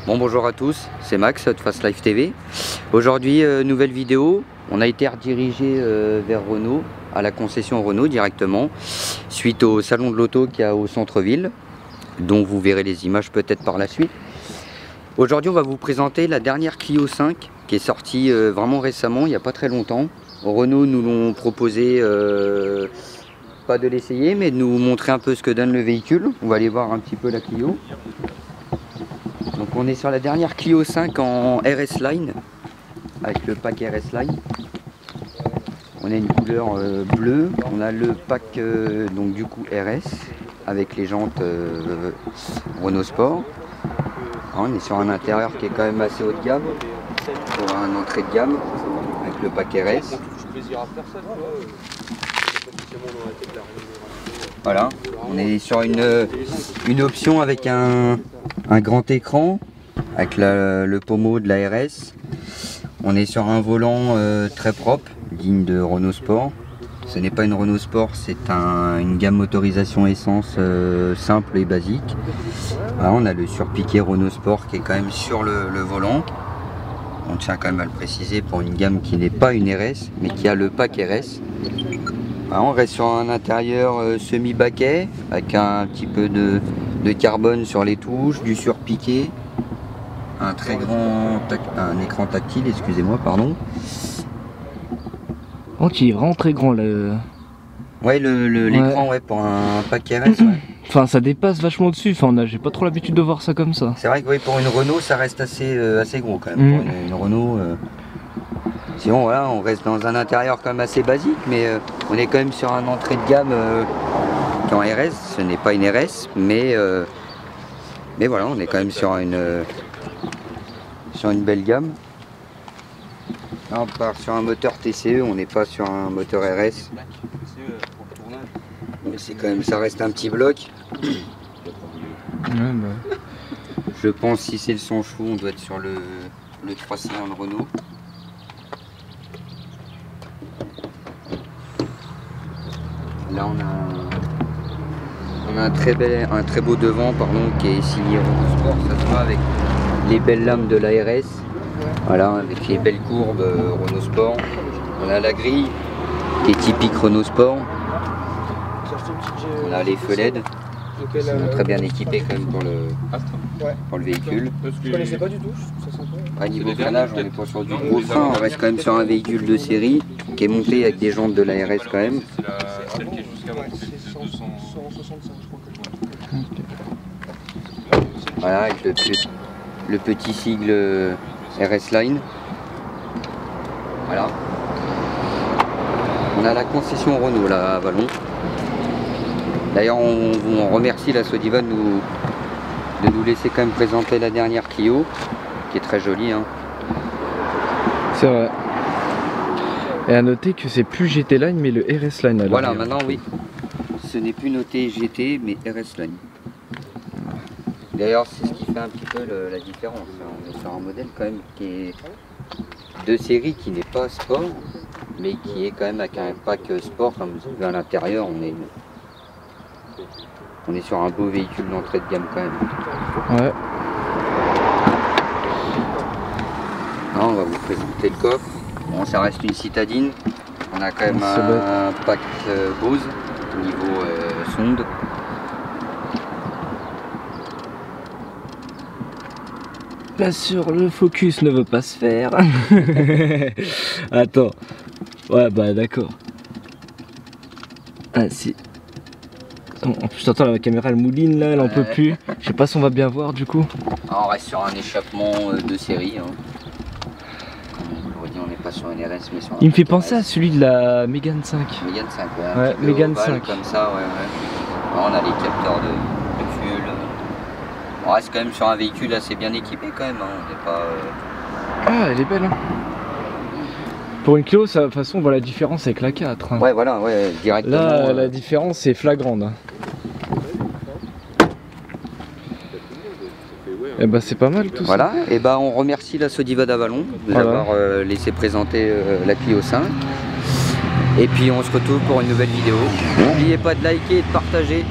Bon, bonjour à tous, c'est Max de Fast Life TV. Aujourd'hui, nouvelle vidéo. On a été redirigé vers Renault, à la concession Renault directement, suite au salon de l'auto qu'il y a au centre-ville, dont vous verrez les images peut-être par la suite. Aujourd'hui, on va vous présenter la dernière Clio 5 qui est sortie vraiment récemment, il n'y a pas très longtemps. Renault nous l'ont proposé, pas de l'essayer, mais de nous montrer un peu ce que donne le véhicule. On va aller voir un petit peu la Clio. Donc on est sur la dernière Clio 5 en RS Line, avec le pack RS Line. On a une couleur bleue, on a le pack donc du coup RS, avec les jantes Renault Sport. On est sur un intérieur qui est quand même assez haut de gamme, pour un entrée de gamme, avec le pack RS. Voilà, on est sur une option avec un grand écran, avec le pommeau de la RS. On est sur un volant très propre, digne de Renault Sport. Ce n'est pas une Renault Sport, c'est une gamme motorisation essence simple et basique. Voilà, on a le surpiqué Renault Sport qui est quand même sur le volant. On tient quand même à le préciser pour une gamme qui n'est pas une RS, mais qui a le pack RS. Voilà, on reste sur un intérieur semi-baquet, avec un petit peu de carbone sur les touches, du surpiqué, un un écran tactile, excusez-moi, pardon. Oh, qui est vraiment très grand là. Ouais, l'écran, ouais, pour un pack RS, ouais. Enfin, ça dépasse vachement dessus. Enfin, j'ai pas trop l'habitude de voir ça comme ça. C'est vrai que oui, pour une Renault, ça reste assez gros quand même. Pour une Renault. Sinon, voilà, on reste dans un intérieur quand même assez basique, mais on est quand même sur un entrée de gamme qui est en RS. Ce n'est pas une RS, mais voilà, on est quand même sur une belle gamme. Là, on part sur un moteur TCE, on n'est pas sur un moteur RS. Mais c'est quand même, ça reste un petit bloc. Je pense si c'est le 100 chevaux, on doit être sur le 3 cylindres Renault. Là on a un très beau devant qui est signé Renault Sport, ça se voit avec les belles lames de la RS. Voilà, avec les belles courbes Renault Sport. On a la grille qui est typique Renault Sport. On a les feux LED. Ils sont très bien équipés quand même pour le véhicule. Je connaissais pas du tout. À niveau freinage, on n'est pas sur du gros frein, on reste quand même sur un véhicule de série qui est monté avec des jantes de la RS quand même. Voilà, avec le petit sigle RS Line. Voilà. On a la concession Renault là à Vallon. D'ailleurs, on remercie la Sodiva de nous laisser quand même présenter la dernière Clio, qui est très jolie. Hein. C'est vrai. Et à noter que c'est plus GT Line, mais le RS Line. Voilà, maintenant oui. Ce n'est plus noté GT, mais RS Line. D'ailleurs, c'est ce qui fait un petit peu la différence. On est sur un modèle quand même qui est de série, qui n'est pas sport, mais qui est quand même avec un pack sport. Comme vous avez à l'intérieur, on est sur un beau véhicule d'entrée de gamme quand même. Ouais. Non, on va vous présenter le coffre. Bon, ça reste une citadine. On a quand même un pack Bose niveau sonde. Bien sûr, le focus ne veut pas se faire. Attends. Ouais, bah d'accord. Ah si. En plus, t'entends la caméra, elle mouline là, elle en peut plus. Je sais pas si on va bien voir du coup. Alors, on reste sur un échappement de série. Hein. Comme je vous dis, on n'est pas sur une RS, mais sur un. Il me fait penser à celui de la Mégane 5. Mégane 5, ouais. Mégane 5. Comme ça, ouais. Alors, on a les capteurs de fuel. On reste quand même sur un véhicule assez bien équipé quand même. Hein. On n'est pas. Ah, elle est belle. Hein. Pour une Clio, de toute façon, on voit la différence avec la 4. Hein. Ouais, voilà, ouais, directement. Là, la différence est flagrante. Hein. Et bah, c'est pas mal tout ça. Voilà, et bah, on remercie la Sodiva d'Avalon de nous avoir laissé présenter la Clio 5. Et puis, on se retrouve pour une nouvelle vidéo. N'oubliez pas de liker et de partager.